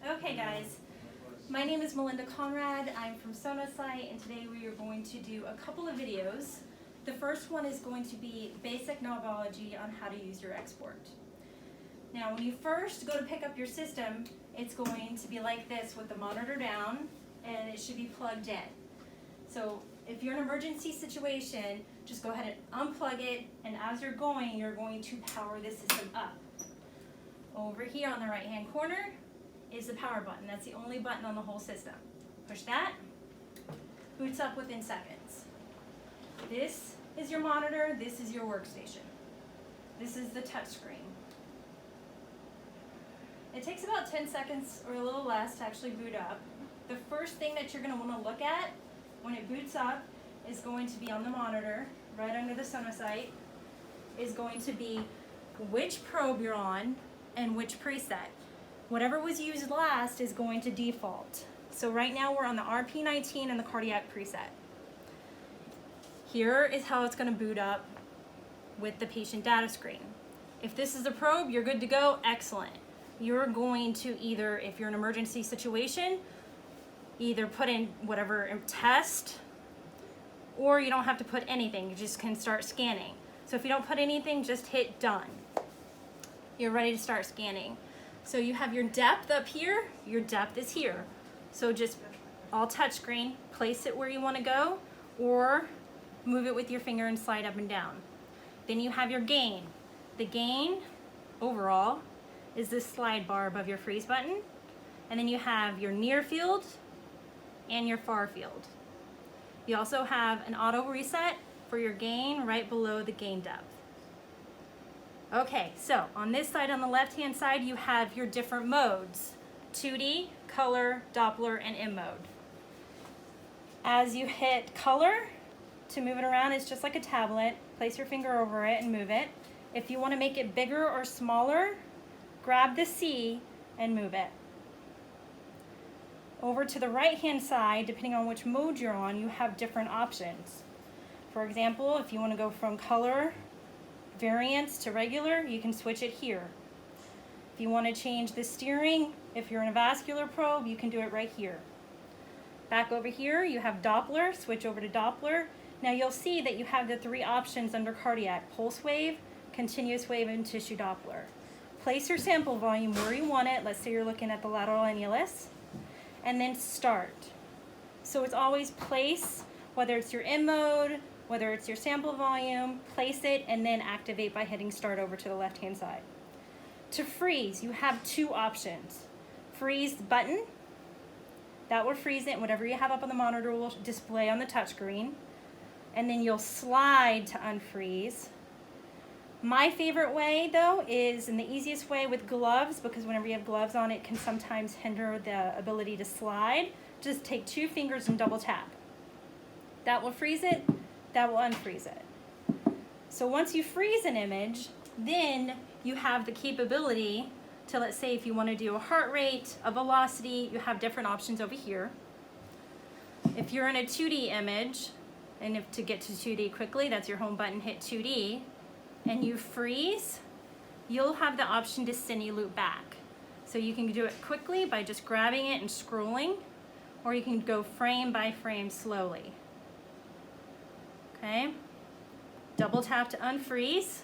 Okay guys, my name is Melinda Conrad. I'm from SonoSite, and today we are going to do a couple of videos. The first one is going to be basic knowledge on how to use your export. Now when you first go to pick up your system, it's going to be like this with the monitor down, and it should be plugged in. So if you're in an emergency situation, just go ahead and unplug it, and as you're going to power this system up. Over here on the right hand corner is the power button. That's the only button on the whole system. Push that, boots up within seconds. This is your monitor, this is your workstation. This is the touch screen. It takes about 10 seconds or a little less to actually boot up. The first thing that you're going to want to look at when it boots up is going to be on the monitor, right under the SonoSite, is going to be which probe you're on and which preset. Whatever was used last is going to default. So right now we're on the RP19 and the cardiac preset. Here is how it's going to boot up with the patient data screen. If this is the probe, you're good to go, excellent. You're going to either, if you're in an emergency situation, either put in whatever test, or you don't have to put anything, you just can start scanning. So if you don't put anything, just hit done. You're ready to start scanning. So you have your depth up here, your depth is here. So just all touchscreen, place it where you want to go, or move it with your finger and slide up and down. Then you have your gain. The gain overall is this slide bar above your freeze button. And then you have your near field and your far field. You also have an auto reset for your gain right below the gain depth. Okay, so on this side, on the left-hand side, you have your different modes: 2D, color, Doppler, and M mode. As you hit color, to move it around, it's just like a tablet. Place your finger over it and move it. If you want to make it bigger or smaller, grab the C and move it. Over to the right-hand side, depending on which mode you're on, you have different options. For example, if you want to go from color variance to regular, you can switch it here. If you want to change the steering, if you're in a vascular probe, you can do it right here. Back over here, you have Doppler, switch over to Doppler. Now you'll see that you have the three options under cardiac: pulse wave, continuous wave, and tissue Doppler. Place your sample volume where you want it. Let's say you're looking at the lateral annulus, and then start. So it's always place, whether it's your M mode, whether it's your sample volume, place it, and then activate by hitting start over to the left-hand side. To freeze, you have two options. Freeze button, that will freeze it, and whatever you have up on the monitor will display on the touchscreen. And then you'll slide to unfreeze. My favorite way, though, is, and the easiest way, with gloves, because whenever you have gloves on, it can sometimes hinder the ability to slide. Just take two fingers and double tap. That will freeze it. That will unfreeze it. So once you freeze an image, then you have the capability to, let's say if you want to do a heart rate, a velocity, you have different options over here. If you're in a 2D image, and if to get to 2D quickly, that's your home button, hit 2D, and you freeze, you'll have the option to cine loop back. So you can do it quickly by just grabbing it and scrolling, or you can go frame by frame slowly. Okay, double tap to unfreeze.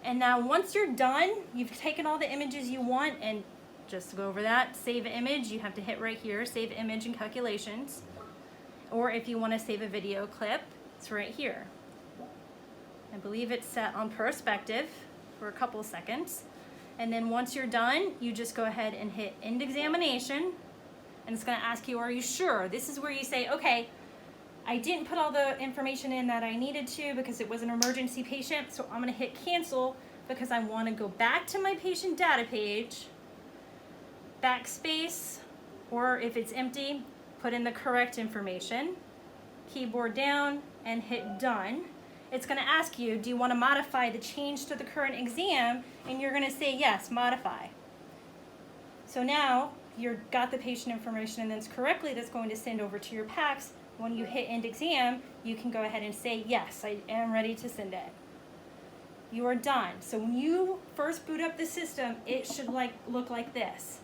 And now once you're done, you've taken all the images you want, and just to go over that, save image, you have to hit right here, save image and calculations. Or if you want to save a video clip, it's right here. I believe it's set on perspective for a couple of seconds. And then once you're done, you just go ahead and hit end examination, and it's going to ask you, are you sure? This is where you say, okay, I didn't put all the information in that I needed to because it was an emergency patient, so I'm going to hit cancel because I want to go back to my patient data page, backspace, or if it's empty, put in the correct information, keyboard down, and hit done. It's going to ask you, do you want to modify the change to the current exam? And you're going to say yes, modify. So now you've got the patient information, and that's correctly that's going to send over to your PACS. When you hit end exam, you can go ahead and say, yes, I am ready to send it. You are done. So when you first boot up the system, it should look like this.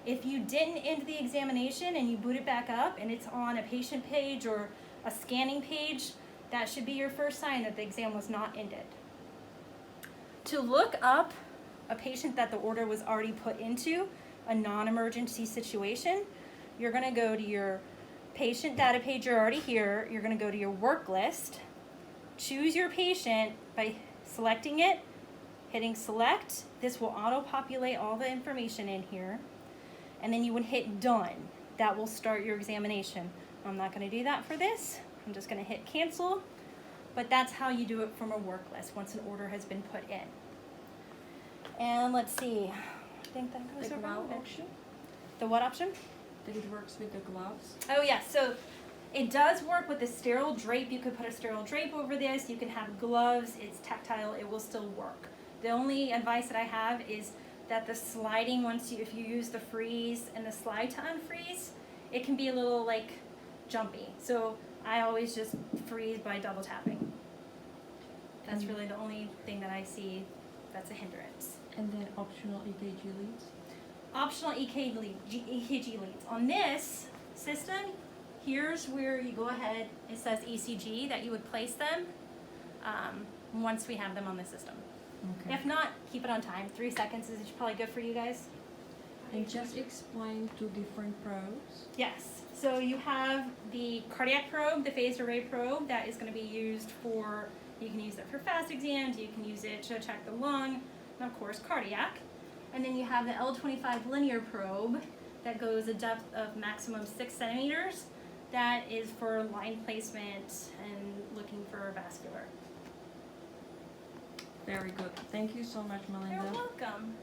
If you didn't end the examination and you boot it back up and it's on a patient page or a scanning page, that should be your first sign that the exam was not ended. To look up a patient that the order was already put into, a non-emergency situation, you're going to go to your patient data page. You're already here. You're going to go to your work list, choose your patient by selecting it, hitting select. This will auto-populate all the information in here, and then you would hit done. That will start your examination. I'm not going to do that for this. I'm just going to hit cancel, but that's how you do it from a work list once an order has been put in. And let's see, I think that goes The over glove it. option? The what option? That it works with the gloves? Oh yeah, so it does work with the sterile drape. You could put a sterile drape over this. You can have gloves. It's tactile. It will still work. The only advice that I have is that the sliding, if you use the freeze and the slide to unfreeze, it can be a little like jumpy. So I always just freeze by double tapping. That's really the only thing that I see that's a hindrance. And then optional EKG leads? Optional EKG leads. On this system, here's where you go ahead, it says ECG, that you would place them once we have them on the system. Okay. If not, keep it on time. 3 seconds is probably good for you guys. And just explain 2 different probes. Yes. So you have the cardiac probe, the phased array probe, that is going to be used for, you can use it for fast exams, you can use it to check the lung, and of course cardiac. And then you have the L25 linear probe that goes a depth of maximum 6 centimeters. That is for line placement and looking for vascular. Very good. Thank you so much, Melinda. You're welcome.